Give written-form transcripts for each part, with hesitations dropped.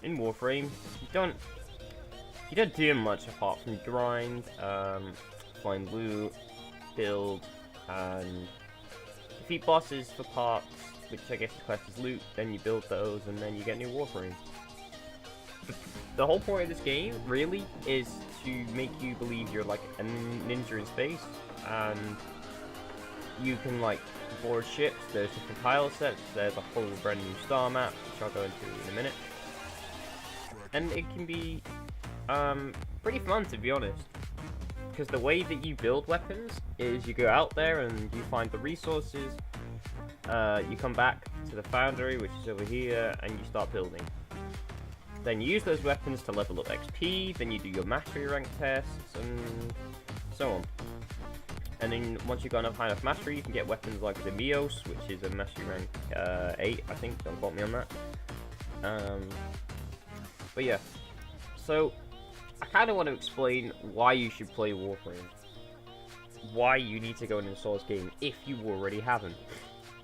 in Warframe, you don't do much apart from grind, find loot, build, and defeat bosses for parts, which I guess the quest is loot. Then you build those, and then you get new Warframe. The whole point of this game really is to make you believe you're like a ninja in space, and you can like board ships. There's different tile sets. There's a whole brand new star map, which I'll go into in a minute. And it can be pretty fun, to be honest, because the way that you build weapons is you go out there and you find the resources. You come back to the foundry, which is over here, and you start building. Then you use those weapons to level up XP. Then you do your mastery rank tests and so on. And then once you've got enough high enough mastery, you can get weapons like the Mios, which is a mastery rank 8, I think. Don't quote me on that. But yeah, so I kind of want to explain why you should play Warframe. Why you need to go and install this game if you already haven't.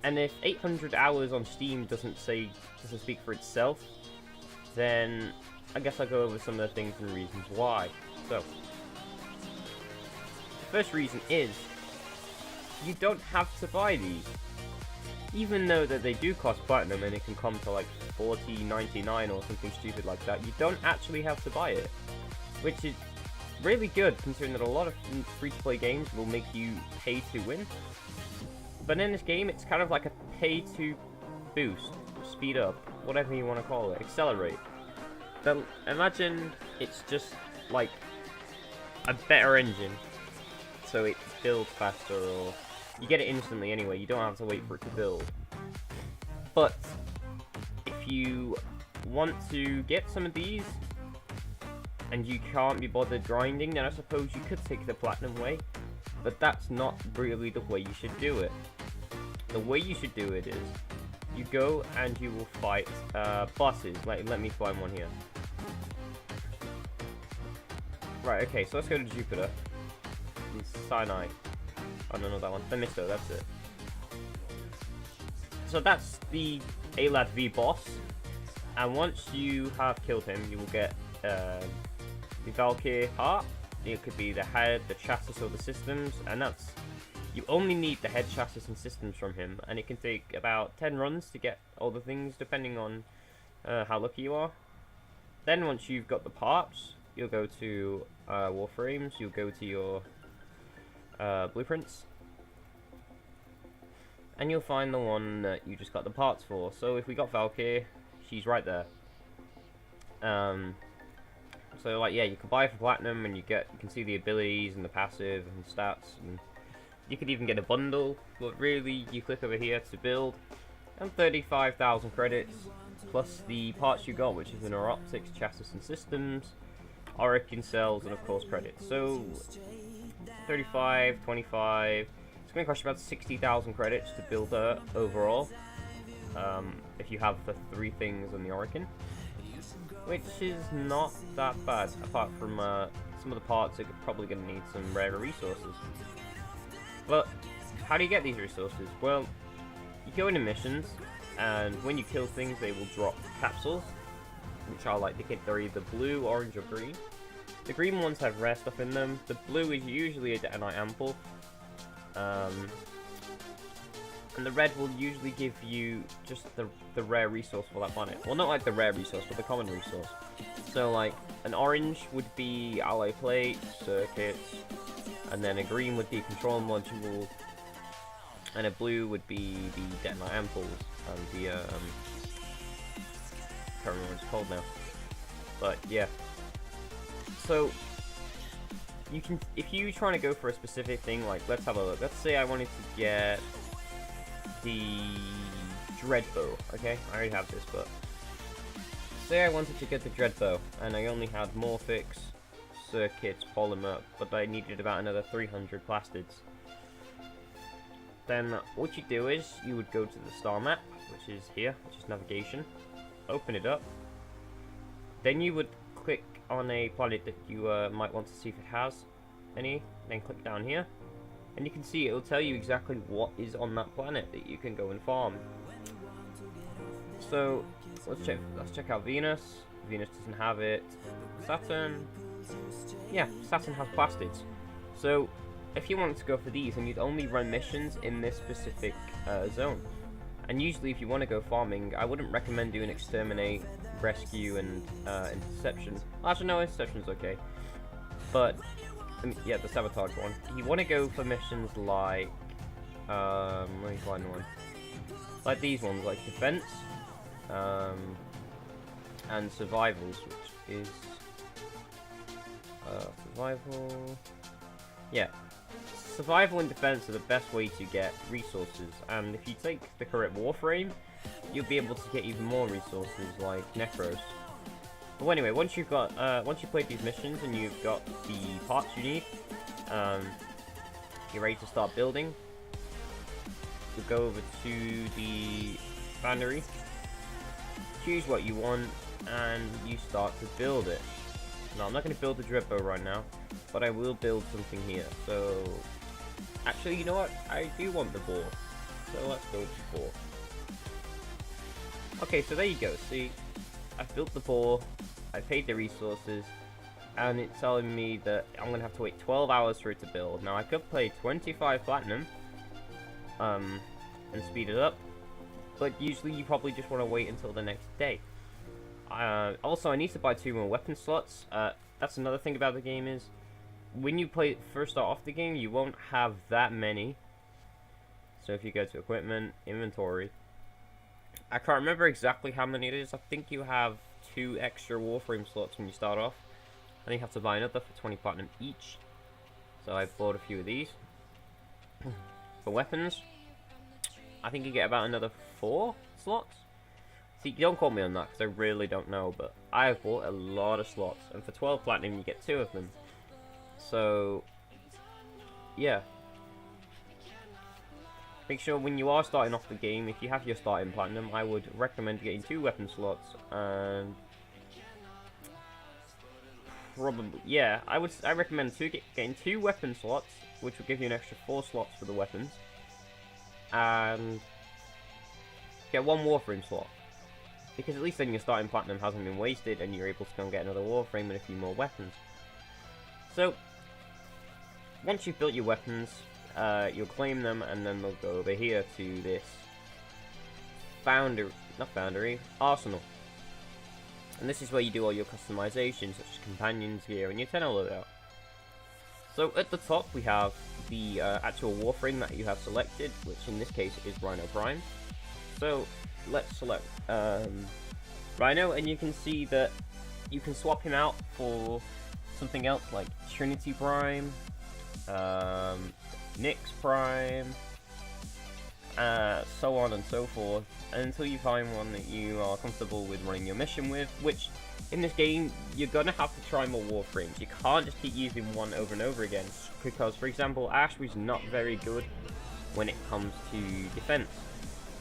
And if 800 hours on Steam doesn't speak for itself, then I guess I'll go over some of the things and reasons why. So, the first reason is, you don't have to buy these. Even though that they do cost platinum and it can come to like $40.99 or something stupid like that, you don't actually have to buy it. Which is really good, considering that a lot of free-to-play games will make you pay to win. But in this game, it's kind of like a pay-to-boost, speed up, whatever you want to call it, accelerate. Then imagine it's just like a better engine, so it builds faster, or you get it instantly anyway. You don't have to wait for it to build. But if you want to get some of these and you can't be bothered grinding, then I suppose you could take the platinum way. But that's not really the way you should do it. The way you should do it is, you go and you will fight bosses. Let me find one here. Right, okay, so let's go to Jupiter. Sinai. Oh, no, not that one. Themisto, that's it. So that's the Alad V boss. And once you have killed him, you will get the Valkyrie heart. It could be the head, the chassis, or the systems. And that's... You only need the head, chassis, and systems from him. And it can take about 10 runs to get all the things, depending on how lucky you are. Then once you've got the parts, you'll go to Warframes. You'll go to your blueprints. And you'll find the one that you just got the parts for. So if we got Valkyrie, she's right there. So like, yeah, you can buy it for platinum, and you can see the abilities and the passive and stats, and you could even get a bundle. But really, you click over here to build, and 35,000 credits plus the parts you got, which is the neuroptics, chassis, and systems, Orokin cells, and of course credits. So 35, 25. It's going to cost you about 60,000 credits to build her overall. If you have the 3 things on the Orokin. Which is not that bad, apart from some of the parts are probably going to need some rarer resources. But how do you get these resources? Well, you go into missions, and when you kill things, they will drop capsules, which are like, they're either blue, orange, or green. The green ones have rare stuff in them. The blue is usually a detonite ample. And the red will usually give you just the rare resource for that planet. Well, not like the rare resource, but the common resource. So like, an orange would be alloy plates, circuits, and then a green would be a control module, and a blue would be the detonite ampoules, and the, can't remember what it's called now. But yeah. So, you can, if you're trying to go for a specific thing, like, let's have a look. Let's say I wanted to get the Dreadbow, okay? I already have this, but say I wanted to get the Dreadbow, and I only had Morphix, circuits, polymer, but I needed about another 300 plastids. Then what you do is, you would go to the star map, which is here, which is navigation, open it up, then you would click on a planet that you might want to see if it has any, then click down here, and you can see it'll tell you exactly what is on that planet that you can go and farm. So Let's check out Venus. Venus doesn't have it. Saturn. Yeah, Saturn has plastids. So, if you wanted to go for these, then you'd only run missions in this specific zone. And usually, if you want to go farming, I wouldn't recommend doing exterminate, rescue, and interception. Actually, no, interception's okay. But yeah, the sabotage one. You want to go for missions like let me find one. Like these ones, like defense, and survivals, which is survival. Yeah, survival and defense are the best way to get resources, and if you take the correct warframe, you'll be able to get even more resources like necros. But anyway, once you've played these missions and you've got the parts you need, you're ready to start building. You'll go over to the foundry, choose what you want, and you start to build it. Now, I'm not going to build the Dreadbow right now, but I will build something here. So, actually, you know what? I do want the boar. So let's build the boar. Okay, so there you go. See, I've built the boar, I paid the resources, and it's telling me that I'm going to have to wait 12 hours for it to build. Now, I could pay 25 platinum, and speed it up, but usually you probably just want to wait until the next day. Also, I need to buy 2 more weapon slots. That's another thing about the game is, when you first start off the game, you won't have that many. So if you go to equipment, inventory, I can't remember exactly how many it is. I think you have 2 extra warframe slots when you start off. And you have to buy another for 20 platinum each. So I bought a few of these. For weapons, I think you get about another 4 slots. See, don't quote me on that, because I really don't know, but I have bought a lot of slots, and for 12 platinum you get 2 of them. So, yeah. Make sure when you are starting off the game, if you have your starting platinum, I would recommend getting 2 weapon slots, and probably, yeah, I recommend getting 2 weapon slots, which will give you an extra 4 slots for the weapons, and get 1 warframe slot. Because at least then your starting platinum hasn't been wasted and you're able to go and get another warframe and a few more weapons. So, once you've built your weapons, you'll claim them and then they'll go over here to this arsenal. And this is where you do all your customizations, such as companions, gear, and your tenor loadout. So at the top we have the actual warframe that you have selected, which in this case is Rhino Prime. So let's select Rhino, and you can see that you can swap him out for something else like Trinity Prime, Nyx Prime, so on and so forth, until you find one that you are comfortable with running your mission with, which in this game you're gonna have to try more warframes. You can't just keep using one over and over again, because for example Ash was not very good when it comes to defense,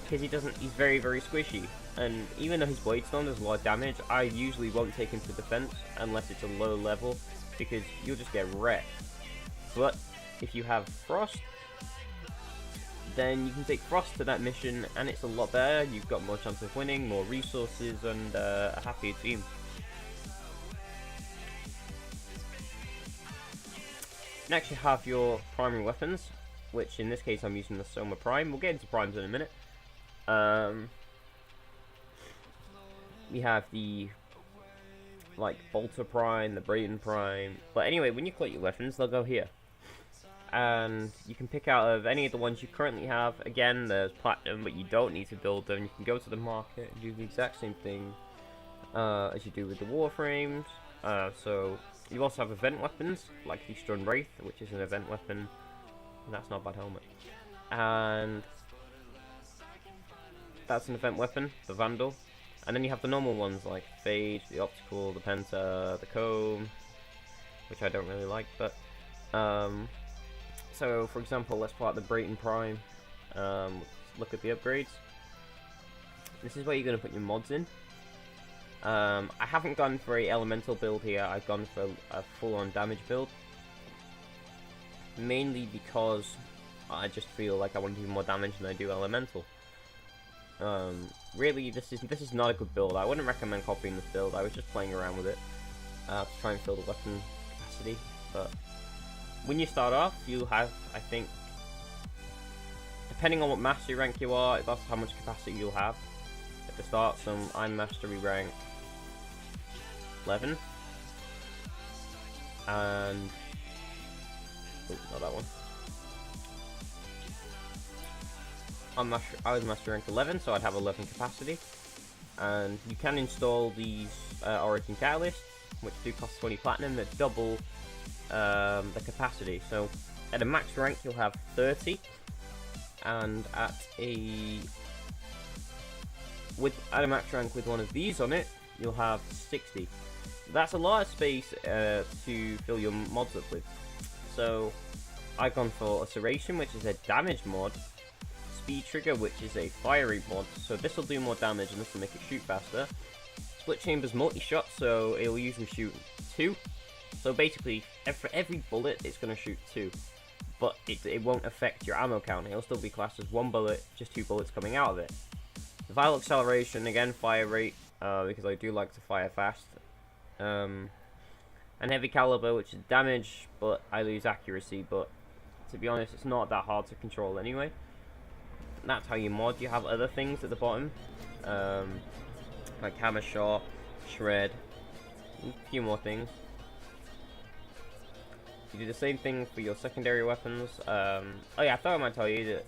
because he's very squishy, and even though his Blade Storm does a lot of damage, I usually won't take him to defense unless it's a low level, because you'll just get wrecked. But if you have Frost, then you can take Frost to that mission and it's a lot better. You've got more chance of winning, more resources, and a happier team. Next you have your primary weapons, which in this case I'm using the Soma Prime. We'll get into primes in a minute. We have the Bolter Prime, the Brayton Prime. But anyway, when you collect your weapons, they'll go here. And you can pick out of any of the ones you currently have. Again, there's platinum, but you don't need to build them. You can go to the market and do the exact same thing as you do with the warframes. So you also have event weapons, like the Stun Wraith, which is an event weapon. And that's not a bad helmet. And that's an event weapon, the Vandal. And then you have the normal ones like Phage, the Optical, the Penta, the Comb, which I don't really like, but so for example, let's pull out the Brayton Prime. Look at the upgrades. This is where you're going to put your mods in. I haven't gone for a elemental build here, I've gone for a full-on damage build. Mainly because I just feel like I want to do more damage than I do elemental. Really, this is not a good build. I wouldn't recommend copying this build. I was just playing around with it to try and fill the weapon capacity. But when you start off, you have, I think, depending on what mastery rank you are, that's how much capacity you'll have at the start. So I'm mastery rank 11, and oh, not that one. I was master rank 11, so I'd have 11 capacity. And you can install these Origin Catalysts, which do cost 20 platinum, that double the capacity. So at a max rank, you'll have 30, and at a max rank with one of these on it, you'll have 60. That's a lot of space to fill your mods up with. So I've gone for Serration, which is a damage mod. Speed Trigger, which is a fire rate mod, so this will do more damage and this will make it shoot faster. Split Chamber's multi-shot, so it'll usually shoot 2. So basically, for every bullet, it's going to shoot 2. But it won't affect your ammo count. It'll still be classed as 1 bullet, just 2 bullets coming out of it. Vial Acceleration, again, fire rate, because I do like to fire fast. And Heavy Caliber, which is damage, but I lose accuracy. But to be honest, it's not that hard to control anyway. That's how you mod. You have other things at the bottom, like Hammer Shot, Shred, a few more things. You do the same thing for your secondary weapons. Oh yeah, I thought I might tell you that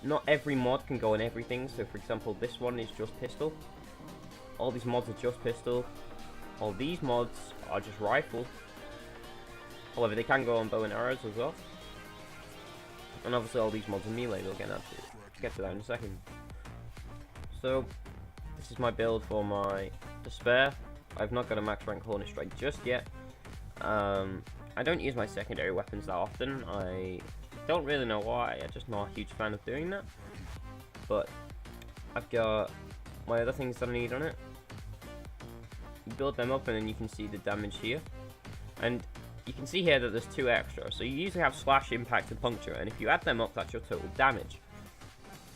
not every mod can go in everything. So for example, this one is just pistol. All these mods are just pistol. All these mods are just rifle. However, they can go on bow and arrows as well. And obviously all these mods are melee, we'll get to that in a second. So, this is my build for my Despair. I've not got a max rank Hornet Strike just yet. I don't use my secondary weapons that often. I don't really know why, I'm just not a huge fan of doing that. But, I've got my other things that I need on it. You build them up and then you can see the damage here. And you can see here that there's 2 extra, so you usually have Slash, Impact, and Puncture, and if you add them up, that's your total damage.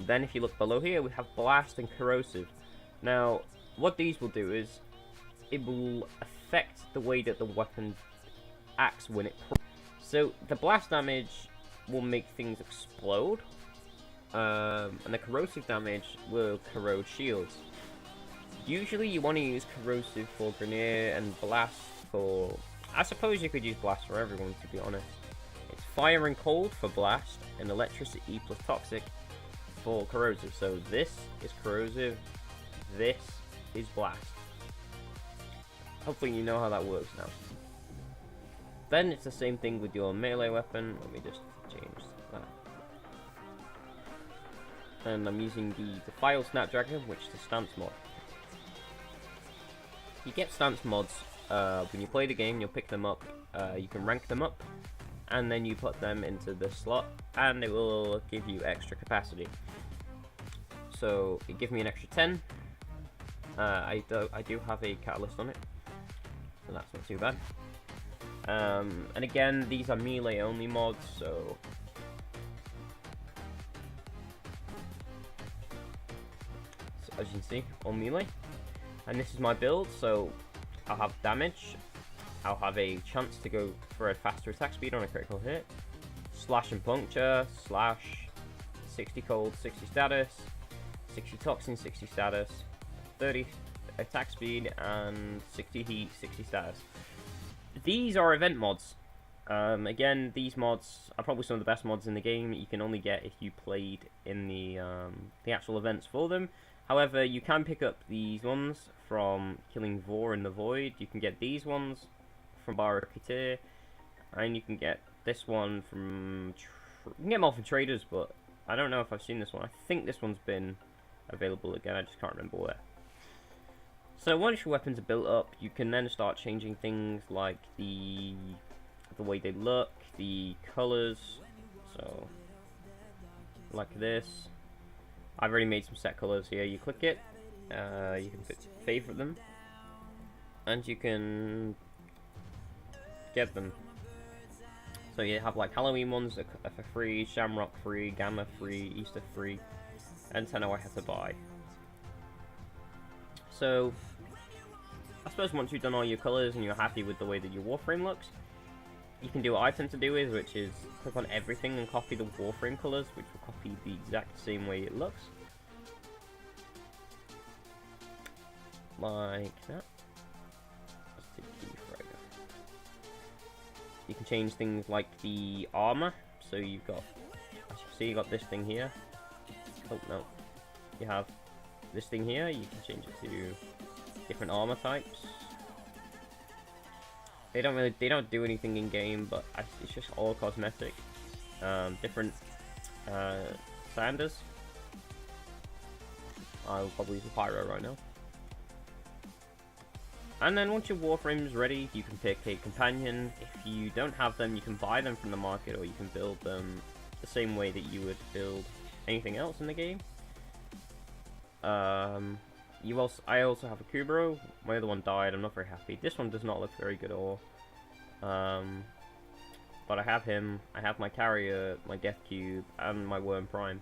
Then if you look below here, we have Blast and Corrosive. Now, what these will do is, it will affect the way that the weapon acts when it... So, the Blast damage will make things explode, and the Corrosive damage will corrode shields. Usually you want to use Corrosive for Grenadier and Blast for... I suppose you could use Blast for everyone, to be honest. It's Fire and Cold for Blast, and Electricity plus Toxic for Corrosive. So this is Corrosive, this is Blast. Hopefully you know how that works now. Then it's the same thing with your melee weapon. Let me just change that. And I'm using the File Snapdragon, which is the stance mod. You get stance mods when you play the game. You'll pick them up, you can rank them up, and then you put them into the slot, and it will give you extra capacity. So it gives me an extra 10. I do have a catalyst on it, so that's not too bad. And again, these are melee only mods, so as you can see, all melee. And this is my build, so I'll have damage, I'll have a chance to go for a faster attack speed on a critical hit, slash and puncture, slash, 60 cold, 60 status, 60 toxin, 60 status, 30 attack speed, and 60 heat, 60 status. These are event mods. Again, these mods are probably some of the best mods in the game. You can only get if you played in the actual events for them. However, you can pick up these ones from killing Vor in the Void. You can get these ones from Barakatir, and you can get this one from... You can get them all from traders, but I don't know if I've seen this one. I think this one's been available again, I just can't remember where. So once your weapons are built up, you can then start changing things like the way they look, the colors. So, like this. I've already made some set colors here. You click it, you can favorite them, and you can get them. So you have like Halloween ones are for free, Shamrock free, Gamma free, Easter free, antenna I have to buy. So, I suppose once you've done all your colours and you're happy with the way that your Warframe looks, you can do what I tend to do is, which is click on everything and copy the Warframe colours, which will copy the exact same way it looks. Like that. Let's take the fragger. You can change things like the armour, so you've got, as you can see, you got this thing here. Oh no. You have this thing here, you can change it to different armor types. They don't do anything in game, but it's just all cosmetic. Different Sanders. I'll probably use a pyro right now. And then once your Warframe's ready, you can pick a companion. If you don't have them, you can buy them from the market, or you can build them the same way that you would build anything else in the game. I also have a Kubro. My other one died. I'm not very happy. This one does not look very good at all. But I have him. I have my carrier, my Death Cube, and my Worm Prime.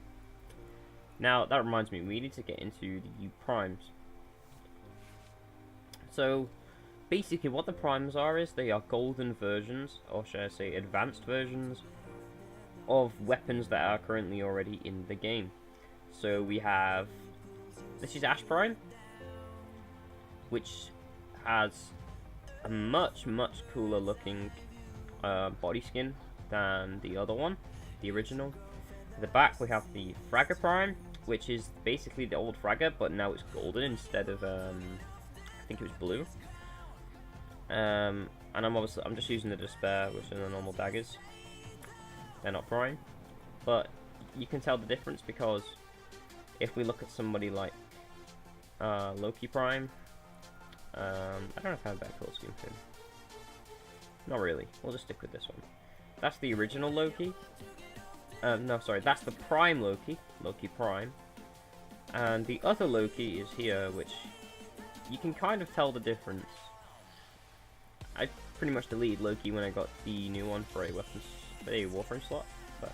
Now that reminds me, we need to get into the primes. So basically, what the primes are is they are golden versions, or should I say, advanced versions of weapons that are currently already in the game. So we have. This is Ash Prime, which has a much cooler looking body skin than the other one, the original. At the back we have the Fragger Prime, which is basically the old Fragger, but now it's golden instead of I think it was blue. And I'm just using the Despair, which are the normal daggers. They're not prime, but you can tell the difference because if we look at somebody like Loki Prime, I don't know if I have a better color scheme for him. Not really. We'll just stick with this one. That's the original Loki. No, sorry, that's the Prime Loki, Loki Prime. And the other Loki is here, which you can kind of tell the difference. I pretty much deleted Loki when I got the new one for a Warframe slot, but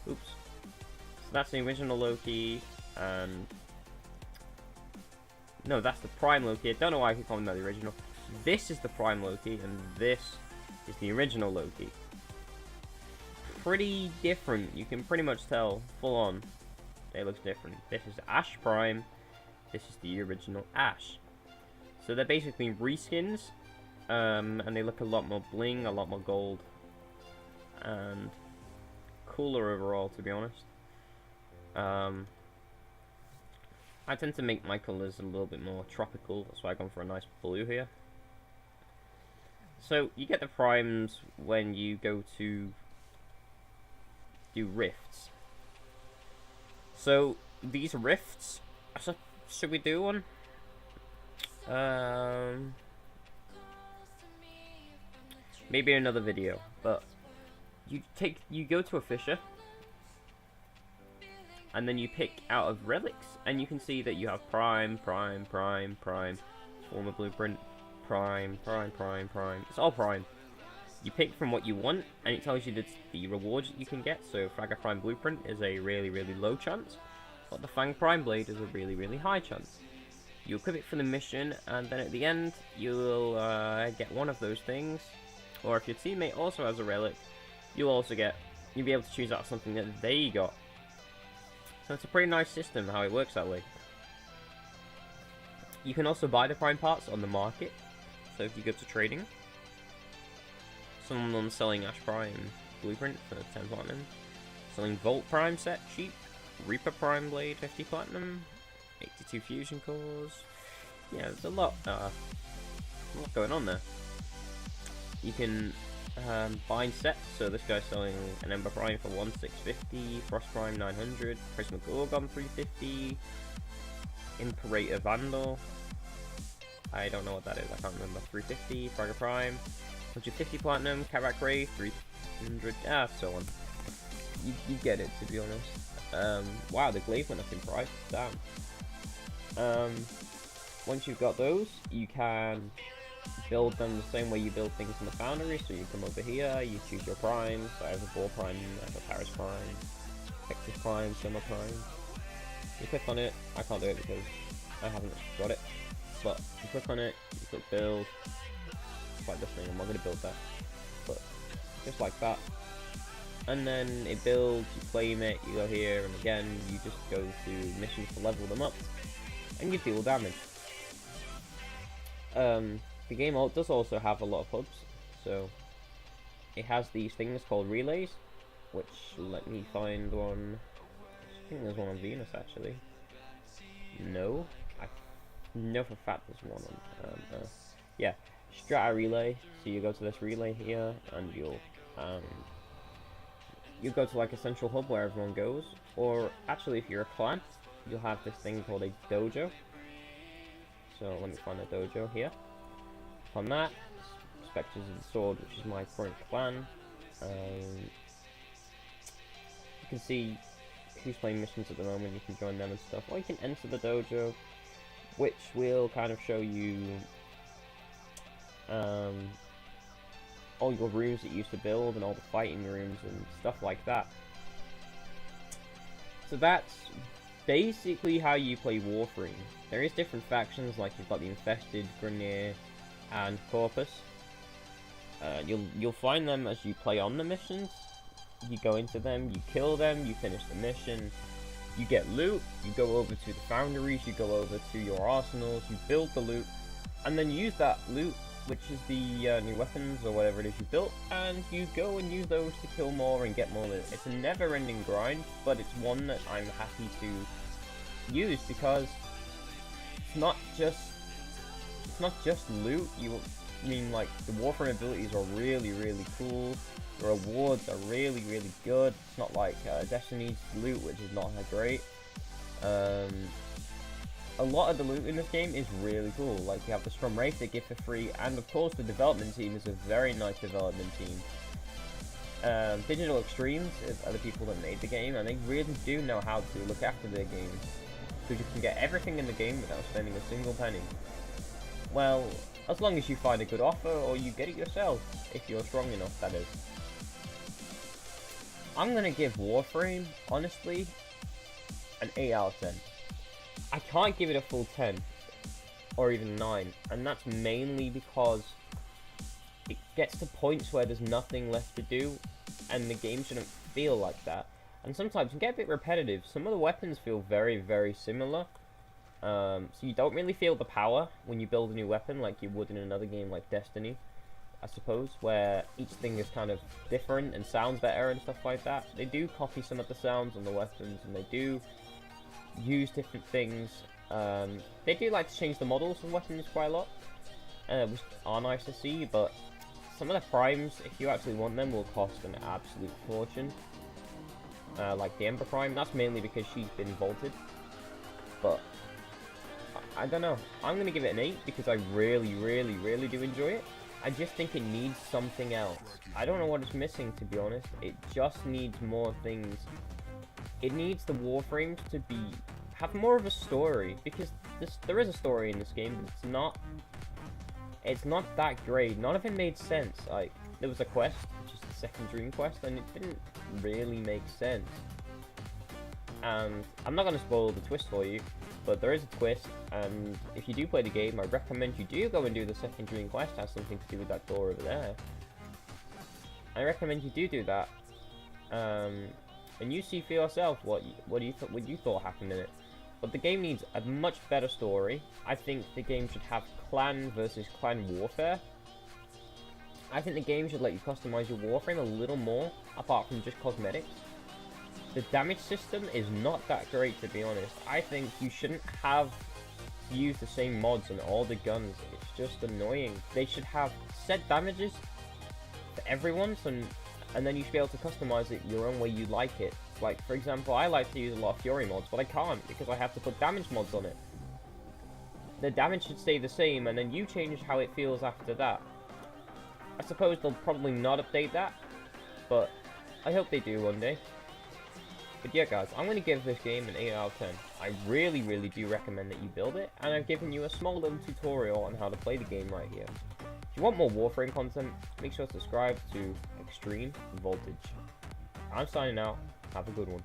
oops. So that's the original Loki, and no, that's the Prime Loki. I don't know why I keep calling that the original. This is the Prime Loki, and this is the original Loki. Pretty different. You can pretty much tell, full on, they look different. This is Ash Prime. This is the original Ash. So they're basically reskins, and they look a lot more bling, a lot more gold, and cooler overall, to be honest. I tend to make my colours a little bit more tropical, that's why I've gone for a nice blue here. So you get the primes when you go to do rifts. So these rifts, should we do one? Maybe in another video, but you go to a fisher, and then you pick out of relics, and you can see that you have prime, former blueprint, prime. It's all prime. You pick from what you want, and it tells you the rewards that you can get. So Fragger Prime Blueprint is a really low chance, but the Fang Prime Blade is a really high chance. You equip it for the mission, and then at the end you'll get one of those things. Or if your teammate also has a relic, you'll be able to choose out something that they got. So it's a pretty nice system how it works that way. You can also buy the prime parts on the market. So if you go to trading, someone's selling Ash Prime Blueprint for 10 platinum, selling Volt Prime set cheap, Reaper Prime Blade 50 platinum, 82 fusion cores. Yeah, there's a lot going on there. You can bind sets, so this guy's selling an Ember Prime for 1650, Frost Prime 900, Prisma Gorgon 350, Imperator Vandal, I don't know what that is, I can't remember, 350, Fragger Prime, 150 Platinum, Karak Ray 300, so on. You get it, to be honest. Wow, the glaive went up in price, damn. Once you've got those, you can build them the same way you build things in the Foundry. So you come over here, you choose your primes. So I have a Boar Prime, I have a Paris Prime, Hector Prime, Summer Prime. You click on it. I can't do it because I haven't got it. But you click on it, you click build. It's like this thing, I'm not going to build that. But just like that. And then it builds, you claim it, you go here, and again, you just go to missions to level them up. And you deal damage. The game does also have a lot of hubs. So it has these things called relays. Which, let me find one. I think there's one on Venus actually. No, I know for a fact there's one on Earth. Yeah, Strata relay. So you go to this relay here, and you'll go to like a central hub where everyone goes. Or actually, if you're a clan, you'll have this thing called a dojo. So let me find a dojo here. On that, Spectres of the Sword, which is my current clan. You can see who's playing missions at the moment, you can join them and stuff, or you can enter the dojo, which will kind of show you all your rooms that you used to build and all the fighting rooms and stuff like that. So that's basically how you play Warframe. There is different factions, like you've got the Infested, Grenier, and Corpus. You'll find them as you play on the missions. You go into them, you kill them, you finish the mission, you get loot, you go over to the foundries, you go over to your arsenals, you build the loot, and then you use that loot, which is the new weapons or whatever it is you built, and you go and use those to kill more and get more loot. It's a never-ending grind, but it's one that I'm happy to use because it's not just loot. Like the Warframe abilities are really cool. The rewards are really good. It's not like Destiny's loot, which is not that great. A lot of the loot in this game is really cool. Like you have the Scrum Wraith they give for free, and of course the development team is a very nice development team. Digital Extremes are the people that made the game, and they really do know how to look after their games. Because you can get everything in the game without spending a single penny. Well, as long as you find a good offer, or you get it yourself, if you're strong enough, that is. I'm gonna give Warframe, honestly, an 8 out of 10. I can't give it a full 10, or even 9, and that's mainly because it gets to points where there's nothing left to do, and the game shouldn't feel like that. And sometimes it can get a bit repetitive. Some of the weapons feel very similar. So you don't really feel the power when you build a new weapon like you would in another game like Destiny, I suppose, where each thing is kind of different and sounds better and stuff like that. They do copy some of the sounds on the weapons, and they do use different things. They do like to change the models of weapons quite a lot, which are nice to see, but some of the primes, if you actually want them, will cost an absolute fortune. Like the Ember Prime, that's mainly because she's been vaulted, but I don't know. I'm going to give it an 8 because I really do enjoy it. I just think it needs something else. I don't know what it's missing, to be honest. It just needs more things. It needs the Warframes to have more of a story, because there is a story in this game, but it's not that great. None of it made sense. Like, there was a quest, which is the second dream quest, and it didn't really make sense. And I'm not going to spoil the twist for you, but there is a twist, and if you do play the game, I recommend you do go and do the second dream quest. It has something to do with that door over there. I recommend you do that, and you see for yourself what you thought happened in it. But the game needs a much better story. I think the game should have clan versus clan warfare. I think the game should let you customize your Warframe a little more, apart from just cosmetics. The damage system is not that great, to be honest. I think you shouldn't have to use the same mods on all the guns. It's just annoying. They should have set damages for everyone, and then you should be able to customize it your own way you like it. Like, for example, I like to use a lot of Fury mods, but I can't because I have to put damage mods on it. The damage should stay the same, and then you change how it feels after that. I suppose they'll probably not update that, but I hope they do one day. But yeah, guys, I'm going to give this game an 8 out of 10. I really do recommend that you build it, and I've given you a small little tutorial on how to play the game right here. If you want more Warframe content, make sure to subscribe to Extreme Voltage. I'm signing out. Have a good one.